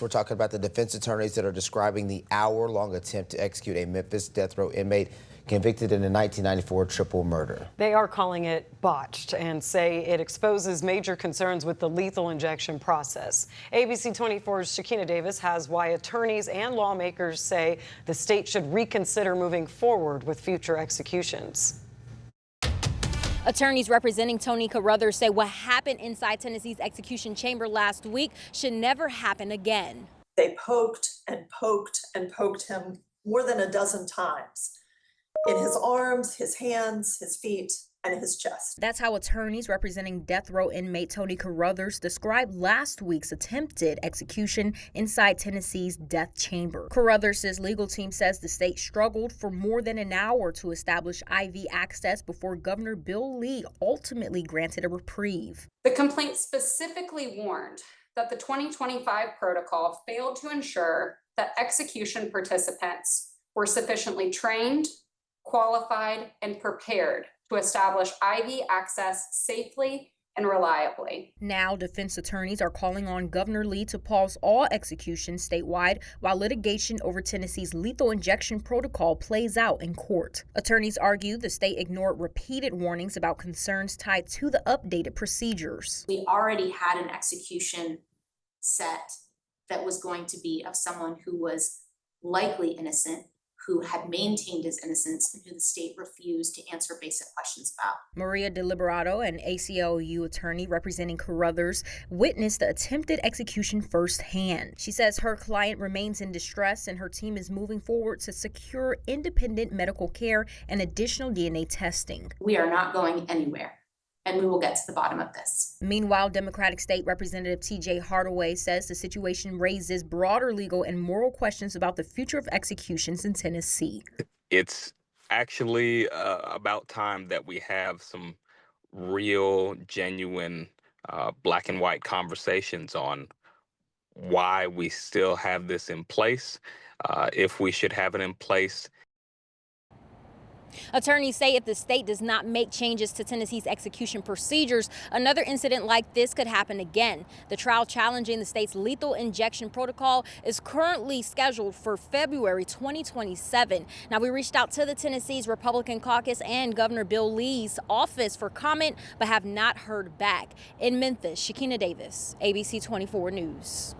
We're talking about the defense attorneys that are describing the hour-long attempt to execute a Memphis death row inmate convicted in a 1994 triple murder. They are calling it botched and say it exposes major concerns with the lethal injection process. ABC 24's Shakina Davis has why attorneys and lawmakers say the state should reconsider moving forward with future executions. Attorneys representing Tony Carruthers say what happened inside Tennessee's execution chamber last week should never happen again. They poked and poked and poked him more than a dozen times in his arms, his hands, his feet, and his chest. That's how attorneys representing death row inmate Tony Carruthers described last week's attempted execution inside Tennessee's death chamber. Carruthers' legal team says the state struggled for more than an hour to establish IV access before Governor Bill Lee ultimately granted a reprieve. The complaint specifically warned that the 2025 protocol failed to ensure that execution participants were sufficiently trained, qualified, and prepared to establish IV access safely and reliably. Now, defense attorneys are calling on Governor Lee to pause all executions statewide while litigation over Tennessee's lethal injection protocol plays out in court. Attorneys argue the state ignored repeated warnings about concerns tied to the updated procedures. We already had an execution set that was going to be of someone who was likely innocent, who had maintained his innocence, and who the state refused to answer basic questions about. Maria DeLiberato, an ACLU attorney representing Carruthers, witnessed the attempted execution firsthand. She says her client remains in distress and her team is moving forward to secure independent medical care and additional DNA testing. We are not going anywhere, and we will get to the bottom of this. Meanwhile, Democratic State Representative TJ Hardaway says the situation raises broader legal and moral questions about the future of executions in Tennessee. It's actually about time that we have some real, genuine, black and white conversations on why we still have this in place, if we should have it in place. Attorneys say if the state does not make changes to Tennessee's execution procedures, another incident like this could happen again. The trial challenging the state's lethal injection protocol is currently scheduled for February 2027. Now, we reached out to the Tennessee's Republican caucus and Governor Bill Lee's office for comment, but have not heard back. In Memphis, Shakina Davis, ABC 24 News.